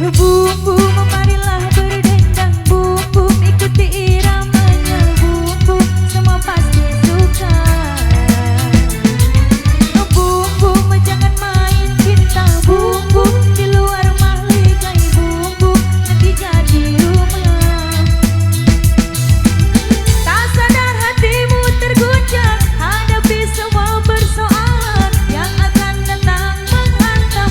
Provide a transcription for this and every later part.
Bumbu marilah berdendang, bumbu ikuti iramanya, bumbu semua pasti suka. Bumbu jangan main cinta, bumbu di luar mahligai, bumbu nanti jadi rumah. Tak sadar hatimu terguncang, hadapi semua persoalan yang akan datang menghantam.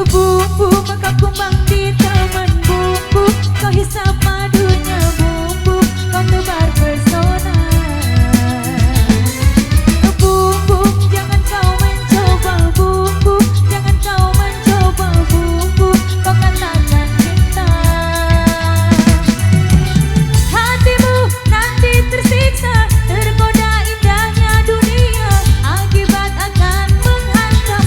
Bumbu maka kumbang di taman, bumbu kau hisap madunya, bumbu kau tebar pesona. Bumbu jangan kau mencoba, bumbu jangan kau mencoba, bumbu kau katakan cinta. Hatimu nanti tersiksa, tergoda indahnya dunia, akibat akan menghantam.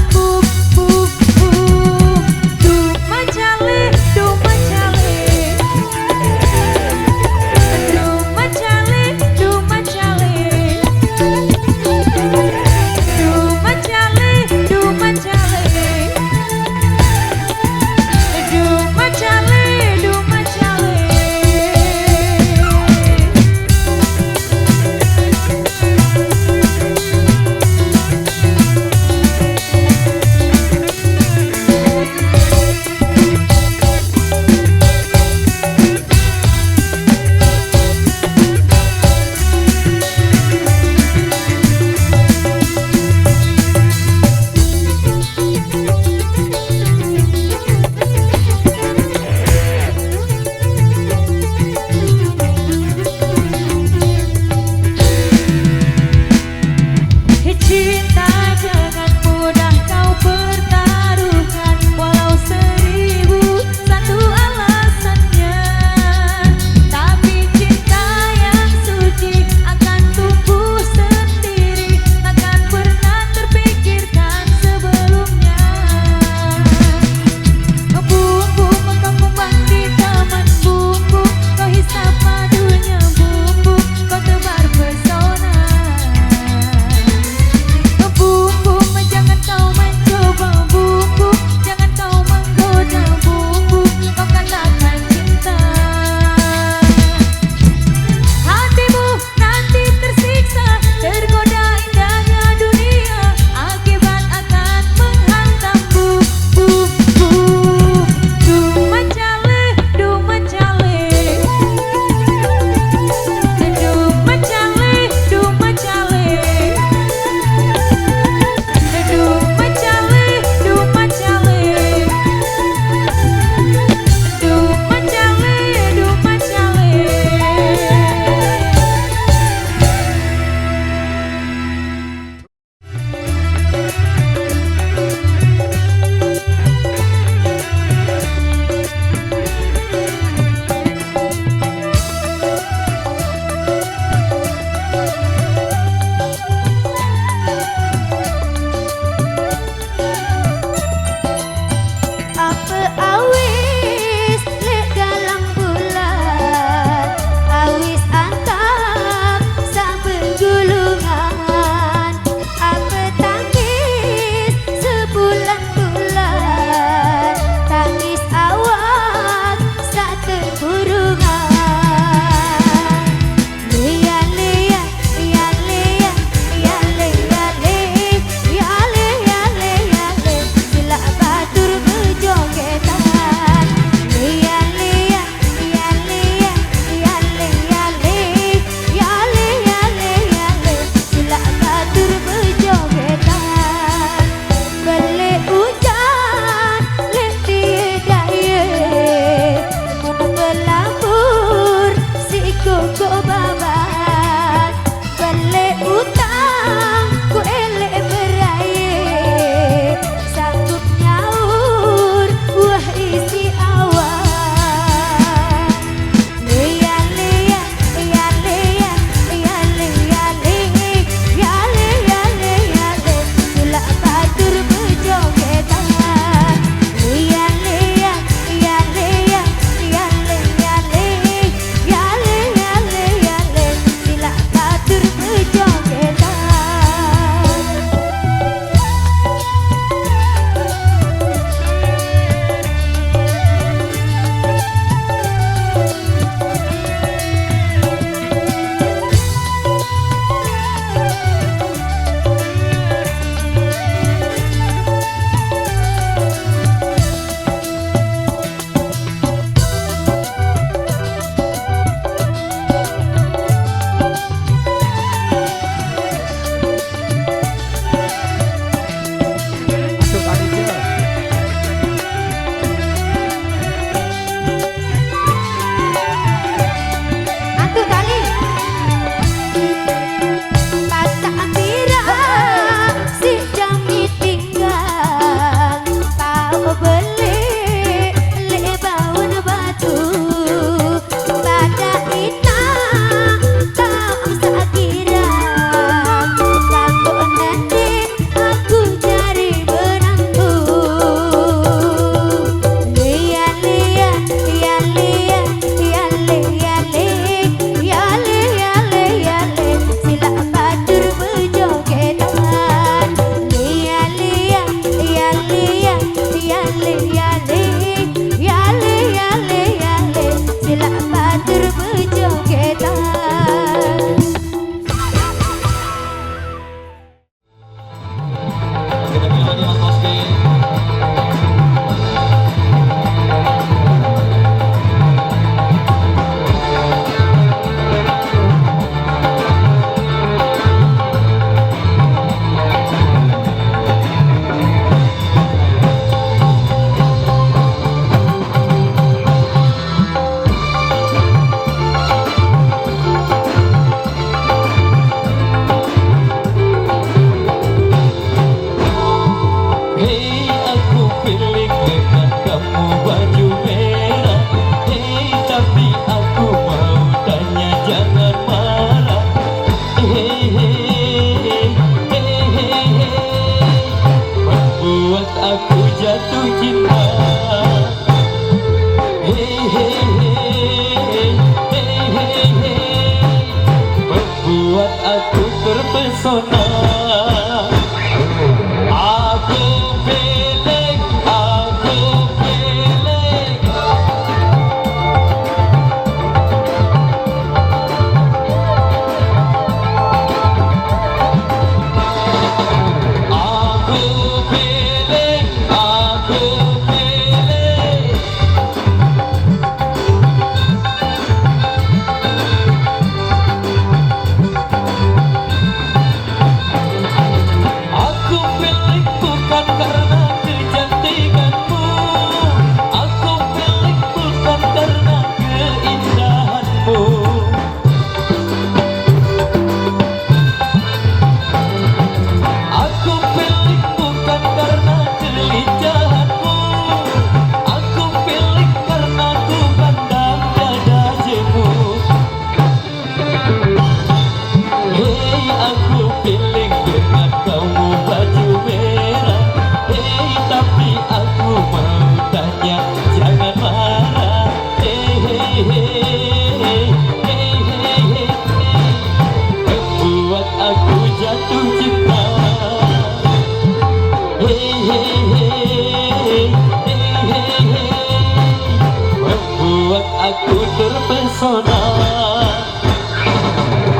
terpesona.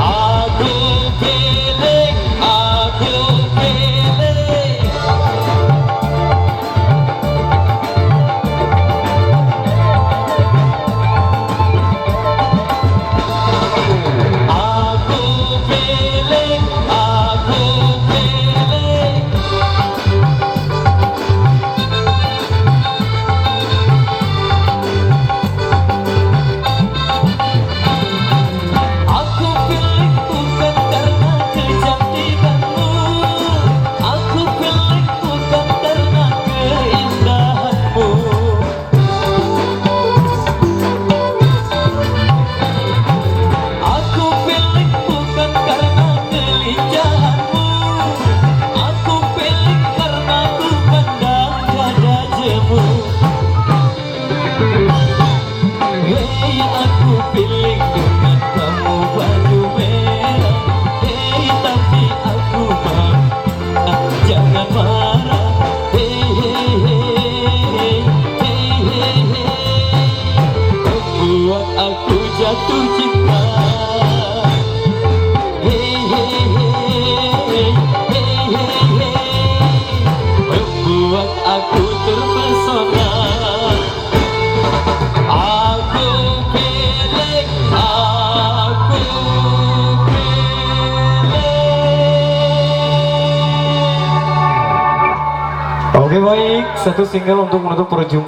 Aku pilih, aku pilih. Aku pilih, aku pilih. Aku pilih bukan karena kecantikanmu, aku pilih bukan karena keindahanmu. Aku pilih bukan karena kelincahanmu, aku pilih karena ku pandang dada jemu. Hei, aku pilih dengan kamu baju merah. Hei, tapi aku mau, jangan marah. Hei, hei, hei, hei, hei, hei, membuat aku jatuh cinta. Hei, hei, hei, hei, hei, hei, membuat aku terpesona. Aku pilih, aku pilih. Oke, baik, satu single untuk menutup perjumpaan.